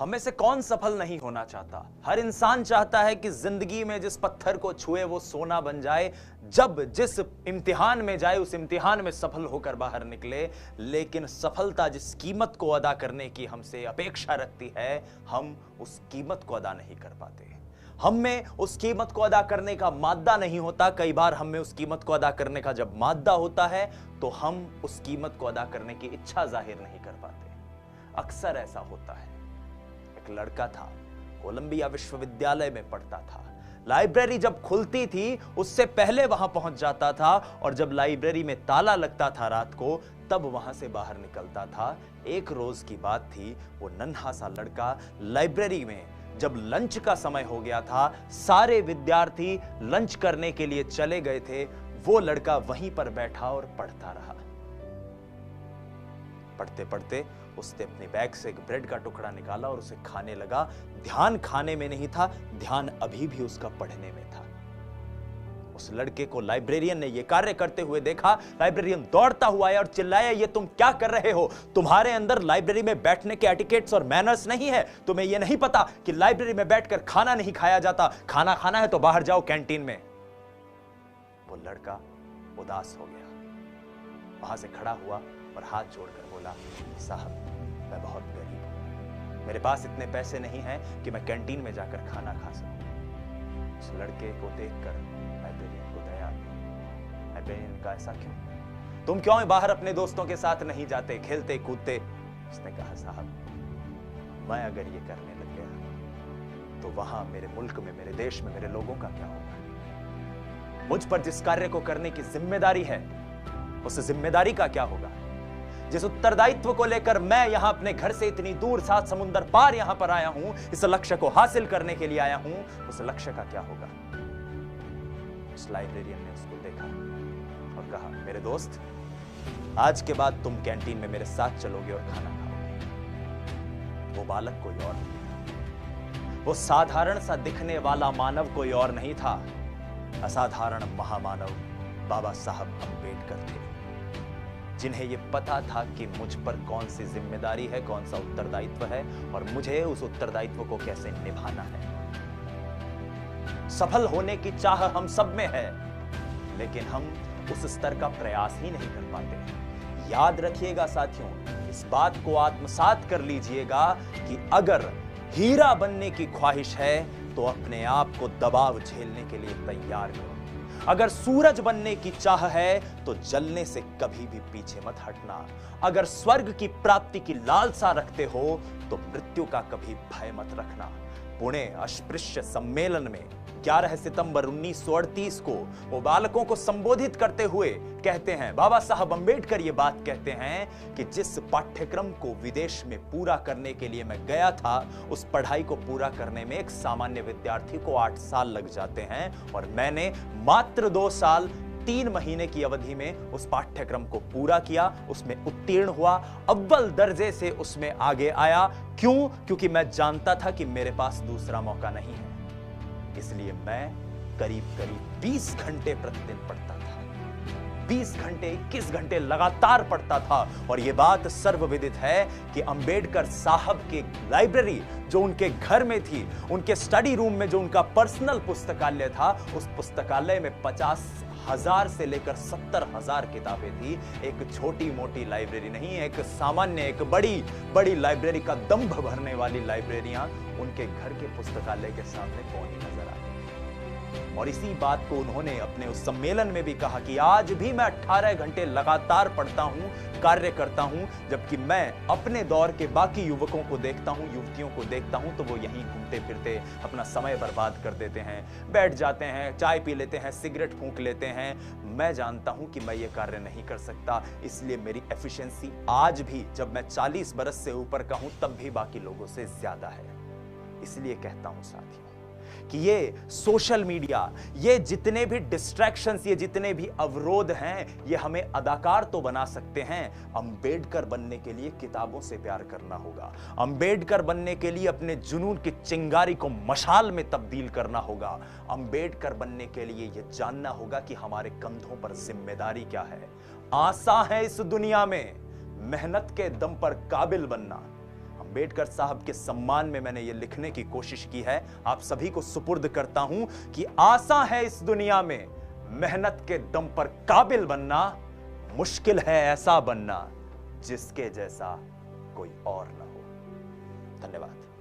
हमें से कौन सफल नहीं होना चाहता। हर इंसान चाहता है कि जिंदगी में जिस पत्थर को छुए वो सोना बन जाए, जब जिस इम्तिहान में जाए उस इम्तिहान में सफल होकर बाहर निकले। लेकिन सफलता जिस कीमत को अदा करने की हमसे अपेक्षा रखती है, हम उस कीमत को अदा नहीं कर पाते। हम में उस कीमत को अदा करने का मादा नहीं होता। कई बार हम में उस कीमत को अदा करने का जब मादा होता है तो हम उस कीमत को अदा करने की इच्छा जाहिर नहीं कर पाते। अक्सर ऐसा होता है। एक लड़का था, कोलंबिया विश्वविद्यालय में पढ़ता था। लाइब्रेरी जब खुलती थी उससे पहले वहां पहुंच जाता था, और जब लाइब्रेरी में ताला लगता था रात को तब वहां से बाहर निकलता था। एक रोज की बात थी, वो नन्हा सा लड़का लाइब्रेरी में जब लंच का समय हो गया था, सारे विद्यार्थी लंच करने के लिए चले गए थे, वो लड़का वहीं पर बैठा और पढ़ता रहा। पढ़ते पढ़ते उसने अपने बैग से एक ब्रेड का टुकड़ा निकाला और उसे खाने लगा। ध्यान खाने में नहीं था, ध्यान अभी भी उसका पढ़ने में था। उस लड़के को लाइब्रेरियन ने यह कार्य करते हुए देखा। लाइब्रेरियन दौड़ता हुआ आया और चिल्लाया, ये तुम क्या कर रहे हो? तुम्हारे अंदर लाइब्रेरी में बैठने के एटिकेट्स और मैनर्स नहीं है? तुम्हें यह नहीं पता कि लाइब्रेरी में बैठकर खाना नहीं खाया जाता? खाना खाना है तो बाहर जाओ कैंटीन में। वो लड़का उदास हो गया, वहां से खड़ा हुआ और हाथ जोड़कर बोला, साहब मैं बहुत गरीब हूं, मेरे पास इतने पैसे नहीं हैं कि मैं कैंटीन में जाकर खाना खा सकूं। उस लड़के को देखकर लाइब्रेरियन को दया आई। लाइब्रेरियन का ऐसा क्यों? तुम क्यों बाहर अपने दोस्तों के साथ नहीं जाते, खेलते कूदते? उसने कहा, साहब मैं अगर ये करने लग गया तो वहां मेरे मुल्क में, मेरे देश में मेरे लोगों का क्या होगा? मुझ पर जिस कार्य को करने की जिम्मेदारी है उस जिम्मेदारी का क्या होगा? जिस उत्तरदायित्व को लेकर मैं यहां अपने घर से इतनी दूर 7 समुंदर पार यहां पर आया हूं, इस लक्ष्य को हासिल करने के लिए आया हूं, उस लक्ष्य का क्या होगा? उस लाइब्रेरियन ने उसको देखा और कहा, मेरे दोस्त, आज के बाद तुम कैंटीन में मेरे साथ चलोगे और खाना खाओगे। वो बालक कोई और नहीं था। वो साधारण सा दिखने वाला मानव कोई और नहीं था। असाधारण महामानव बाबा साहब अम्बेडकर थे, जिन्हें यह पता था कि मुझ पर कौन सी जिम्मेदारी है, कौन सा उत्तरदायित्व है और मुझे उस उत्तरदायित्व को कैसे निभाना है। सफल होने की चाह हम सब में है, लेकिन हम उस स्तर का प्रयास ही नहीं कर पाते। याद रखिएगा साथियों, इस बात को आत्मसात कर लीजिएगा कि अगर हीरा बनने की ख्वाहिश है तो अपने आप को दबाव झेलने के लिए तैयार करो। अगर सूरज बनने की चाह है तो जलने से कभी भी पीछे मत हटना। अगर स्वर्ग की प्राप्ति की लालसा रखते हो तो मृत्यु का कभी भय मत रखना। पुणे अस्पृश्य सम्मेलन में 11 सितंबर 1938 को वो बालकों को संबोधित करते हुए कहते हैं, बाबा साहब अम्बेडकर ये बात कहते हैं कि जिस पाठ्यक्रम को विदेश में पूरा करने के लिए मैं गया था, उस पढ़ाई को पूरा करने में एक सामान्य विद्यार्थी को 8 साल लग जाते हैं और मैंने मात्र 2 साल 3 महीने की अवधि में उस पाठ्यक्रम को पूरा किया, उसमें उत्तीर्ण हुआ, अव्वल दर्जे से उसमें आगे आया। क्यों? क्योंकि मैं जानता था कि मेरे पास दूसरा मौका नहीं है। इसलिए मैं करीब 20 घंटे प्रतिदिन पढ़ता था। 20 घंटे, 21 घंटे लगातार पढ़ता था। और यह बात सर्वविदित है कि अंबेडकर साहब की लाइब्रेरी जो उनके घर में थी, उनके स्टडी रूम में जो उनका पर्सनल पुस्तकालय था, उस पुस्तकालय में 50,000 से लेकर 70,000 किताबें थी। एक छोटी मोटी लाइब्रेरी नहीं, एक सामान्य, एक बड़ी लाइब्रेरी का दंभ भरने वाली लाइब्रेरियां उनके घर के पुस्तकालय के सामने कौन ही नजर आती। और इसी बात को उन्होंने अपने उस सम्मेलन में भी कहा कि आज भी मैं 18 घंटे लगातार पढ़ता हूं, कार्य करता हूं, जबकि मैं अपने दौर के बाकी युवकों को देखता हूं, युवतियों को देखता हूं तो वो यहीं घूमते फिरते अपना समय बर्बाद कर देते हैं, बैठ जाते हैं, चाय पी लेते हैं, सिगरेट फूंक लेते हैं। मैं जानता हूं कि मैं ये कार्य नहीं कर सकता, इसलिए मेरी एफिशिएंसी आज भी, जब मैं 40 बरस से ऊपर का हूं, तब भी बाकी लोगों से ज्यादा है। इसलिए कहता हूं साथियों कि ये सोशल मीडिया, ये जितने भी डिस्ट्रैक्शंस, ये जितने भी अवरोध हैं, ये हमें अदाकार तो बना सकते हैं। अंबेडकर बनने के लिए किताबों से प्यार करना होगा। अंबेडकर बनने के लिए अपने जुनून की चिंगारी को मशाल में तब्दील करना होगा। अंबेडकर बनने के लिए यह जानना होगा कि हमारे कंधों पर जिम्मेदारी क्या है। आसा है इस दुनिया में मेहनत के दम पर काबिल बनना। अंबेडकर साहब के सम्मान में मैंने यह लिखने की कोशिश की है। आप सभी को सुपुर्द करता हूं कि आसान है इस दुनिया में मेहनत के दम पर काबिल बनना, मुश्किल है ऐसा बनना जिसके जैसा कोई और ना हो। धन्यवाद।